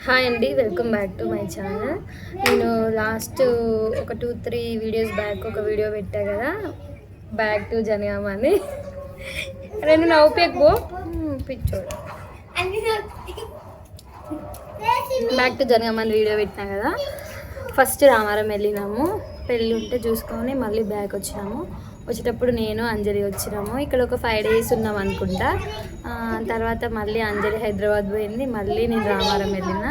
Hi అండి, welcome back to my channel. నేను last ఒక 2-3 వీడియోస్ బ్యాక్ ఒక వీడియో పెట్టా కదా, బ్యాక్ టు జనగామ అని. రెండు నవ్వుపేకు పిచ్చోడు. బ్యాక్ టు జనగామ అని వీడియో పెట్టినా కదా. ఫస్ట్ రామారం వెళ్ళినాము, పెళ్ళి ఉంటే చూసుకొని మళ్ళీ బ్యాక్ వచ్చినాము. వచ్చేటప్పుడు నేను అంజలి వచ్చినాము. ఇక్కడ ఒక 5 days ఉన్నాం అనుకుంటా. తర్వాత మళ్ళీ అంజలి హైదరాబాద్ పోయింది, మళ్ళీ నేను రామారం వెళ్ళిన.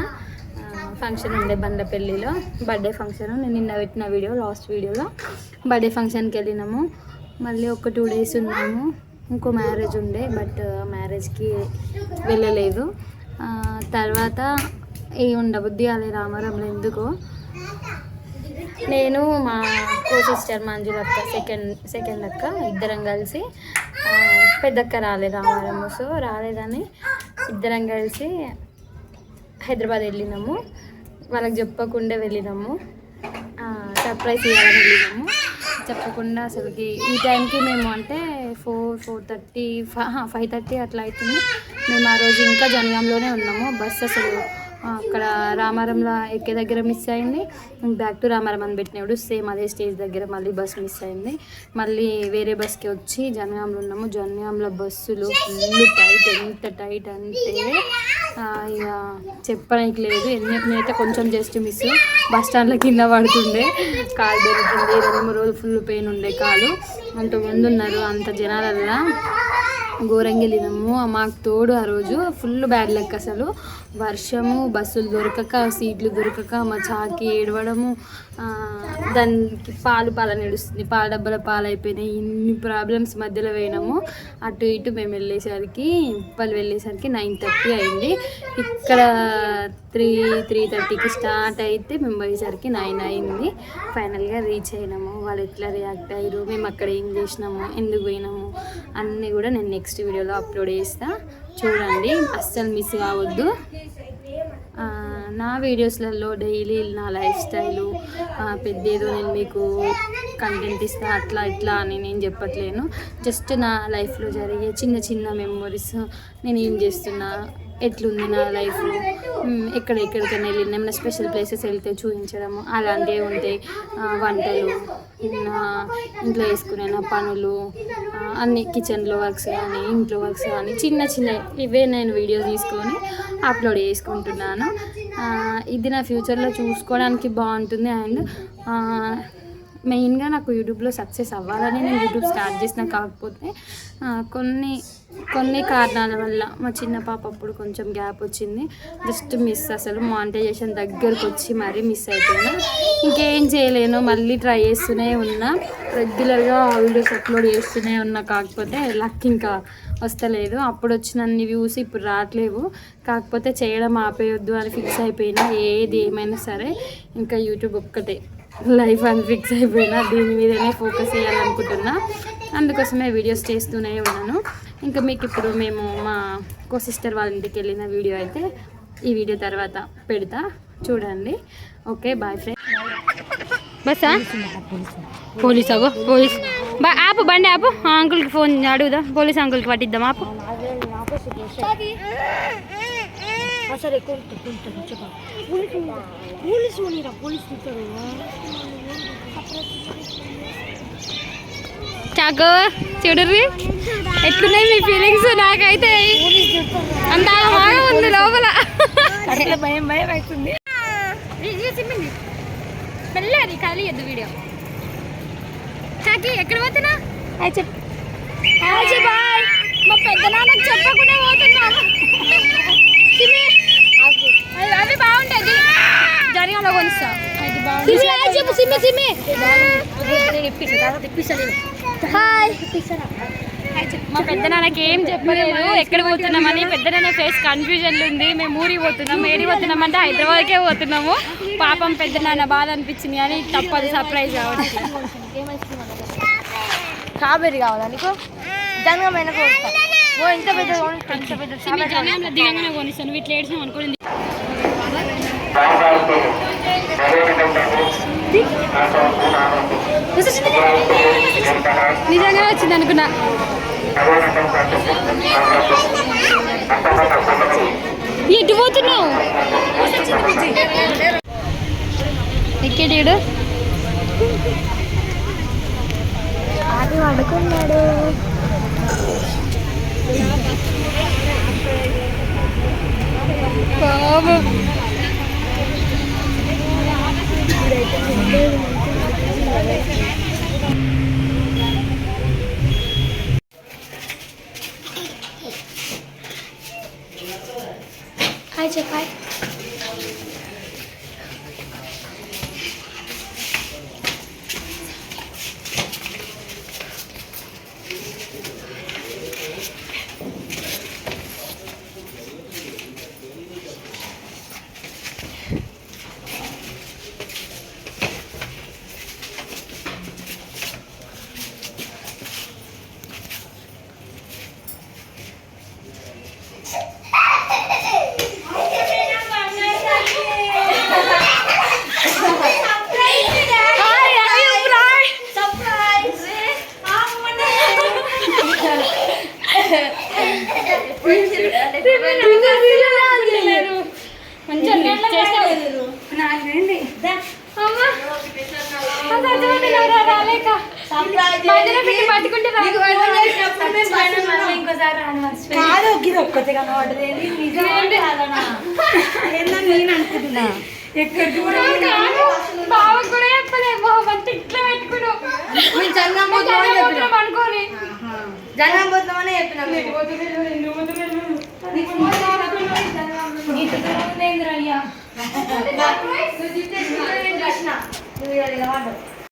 ఫంక్షన్ ఉండే బండ్లపల్లిలో, బర్త్డే ఫంక్షన్. నేను నిన్న పెట్టిన వీడియో, లాస్ట్ వీడియోలో బర్త్డే ఫంక్షన్కి వెళ్ళినాము. మళ్ళీ ఒక 2 days ఉన్నాము. ఇంకో మ్యారేజ్ ఉండే, బట్ మ్యారేజ్కి వెళ్ళలేదు. తర్వాత ఉండబుద్ధి అలా రామారంలో ఎందుకో. నేను మా కో సిస్టర్ మంజుల అక్క, సెకండ్ అక్క, ఇద్దరం కలిసి, పెద్దక్క రాలేదు రామారము, సో రాలేదని ఇద్దరం కలిసి హైదరాబాద్ వెళ్ళినాము. వాళ్ళకి చెప్పకుండా వెళ్ళినాము, సర్ప్రైజ్ ఇవ్వాలని వెళ్ళినాము. చెప్పకుండా అసలుకి ఈ టైంకి మేము అంటే 4:30, 5:30 అట్లా అవుతుంది. మేము ఆ రోజు ఇంకా జనగాంలోనే ఉన్నాము. బస్ అసలు అక్కడ రామారంలో ఎక్కే దగ్గర మిస్ అయింది. బ్యాక్ టు రామారం అని పెట్టినప్పుడు సేమ్ అదే స్టేజ్ దగ్గర మళ్ళీ బస్ మిస్ అయింది. మళ్ళీ వేరే బస్కి వచ్చి జనగాంలో ఉన్నాము. జనగాంలో బస్సులు ఫుల్ టైట్, ఎంత టైట్ అంటే ఇక చెప్పడానికి లేదు. నేనైతే కొంచెం జస్ట్ మిస్, బస్ స్టాండ్లో కింద పడుతుండే, కాలు దొరుకుతుంది. 2-3 రోజులు ఫుల్ పెయిన్ ఉండే కాలు. అంతమంది ఉన్నారు, అంత జనాలల్లా ఘోరంగా వెళ్ళినాము. మాకు తోడు ఆ రోజు ఫుల్ బ్యాడ్ లక్. అసలు వర్షము, బస్సులు దొరకక, సీట్లు దొరకక, మా చాకి ఏడవడము, దానికి పాల నడుస్తుంది, పాల డబ్బాల పాలైపోయినాయి. ఇన్ని ప్రాబ్లమ్స్ మధ్యలో పోయినాము. అటు ఇటు మేము వెళ్ళేసరికి 9:30 అయింది. ఇక్కడ 3:30కి స్టార్ట్ అయితే మేము పోయేసరికి 9 అయింది. ఫైనల్గా రీచ్ అయినాము. వాళ్ళు ఎట్లా రియాక్ట్ అయ్యారు, మేము అక్కడ ఏం చేసినాము, ఎందుకు పోయినాము అన్నీ కూడా నేను నెక్స్ట్ వీడియోలో అప్లోడ్ చేస్తా, చూడండి, అస్సలు మిస్ కావద్దు. నా వీడియోస్లలో డైలీ నా లైఫ్ స్టైలు పెద్దేదో నేను మీకు కంటెంట్ ఇస్తా అట్లా ఇట్లా అని నేను చెప్పట్లేను. జస్ట్ నా లైఫ్లో జరిగే చిన్న చిన్న మెమొరీస్, నేను ఏం చేస్తున్నా, ఎట్లుంది నా లైఫ్, ఎక్కడికైనా వెళ్ళిన ఏమైనా స్పెషల్ ప్లేసెస్ వెళ్తే చూపించడము అలాంటివి ఉంటాయి. వంటలు, ఇంట్లో వేసుకునే నా పనులు అన్ని, కిచెన్లో వర్క్స్ కానీ ఇంట్లో వర్క్స్ కానీ చిన్న ఇవే నేను వీడియో తీసుకొని అప్లోడ్ చేసుకుంటున్నాను. ఇది నా ఫ్యూచర్లో చూసుకోవడానికి బాగుంటుంది. అండ్ మెయిన్గా నాకు యూట్యూబ్లో సక్సెస్ అవ్వాలని నేను యూట్యూబ్ స్టార్ట్ చేసిన. కాకపోతే కొన్ని కారణాల వల్ల మా చిన్న పాప అప్పుడు కొంచెం గ్యాప్ వచ్చింది. జస్ట్ మిస్, అసలు మానిటైజేషన్ దగ్గరకు వచ్చి మరీ మిస్ అయిపోయాను. ఇంకేం చేయలేను, మళ్ళీ ట్రై చేస్తూనే ఉన్నా, రెగ్యులర్గా వీడియోస్ అప్లోడ్ చేస్తూనే ఉన్నా. కాకపోతే లక్ ఇంకా వస్తలేదు. అప్పుడు వచ్చినన్ని వ్యూస్ ఇప్పుడు రావట్లేవు. కాకపోతే చేయడం ఆపేయొద్దు అని ఫిక్స్ అయిపోయినా. ఏది ఏమైనా సరే ఇంకా యూట్యూబ్ ఒక్కటే లైఫ్ అని ఫిక్స్ అయిపోయినా, దీని మీదనే ఫోకస్ చేయాలనుకుంటున్నా. అందుకోసమే వీడియోస్ చేస్తూనే ఉన్నాను. ఇంకా మీకు ఇప్పుడు మేము మా కో సిస్టర్ వాళ్ళ ఇంటికి వెళ్ళిన వీడియో అయితే ఈ వీడియో తర్వాత పెడతా, చూడండి. Okay, boyfriend. బస్సా పోలీస్ అగో, పోలీస్ ఆపు, బండి ఆపు. అంకుల్కి ఫోన్ అడుగుదా, పోలీస్ అంకుల్కి పట్టిద్దాం, ఆపు. చాకో చూడర్రి ఎట్లున్నాయి మీ ఫీలింగ్స్. నాకైతే అంత బాగా ఉంది లోపల, భయం అవుతుంది. వెళ్ళాలి ఖాళీ ఎద్దు వీడియో. చాకి ఎక్కడ పోతున్నా బాయ్. మా పెద్ద నాన్నకు చెప్పకుండా పోతున్నాను. అవి బాగుంటుంది, జనగాంలో కొనిస్తా. మా పెద్ద నాన్నకి ఏం చెప్పలేదు ఎక్కడ పోతున్నామని. పెద్ద నాన్న ఫేస్ కన్ఫ్యూజన్లు ఉంది. మేము ఊరికి పోతున్నాం, ఏడి పోతున్నాం అంటే హైదరాబాద్కే పోతున్నాము. పాపం పెద్ద నాన్న బాధ అనిపించింది కానీ తప్పదు, సర్ప్రైజ్ కావాలి. స్ట్రాబెర్రీ కావాలా నీకు? జనగామైన ఇంత పెద్ద జనగాంలో దిగంగానే కొనిస్తాను. వీటిలో ఏడ్చాం అనుకోండి. నిజంగా వచ్చింది అనుకున్నా. ఎటు పోతున్నావు ఎక్కడీడు అది పడుకున్నాడు పాపం హాయ్ చెప్పాయి ఎక్కడికి బావ కూడా చెప్పలేదు ఇట్లా పెట్టుకున్నావు అనుకోని జనం పోతామని చెప్పినా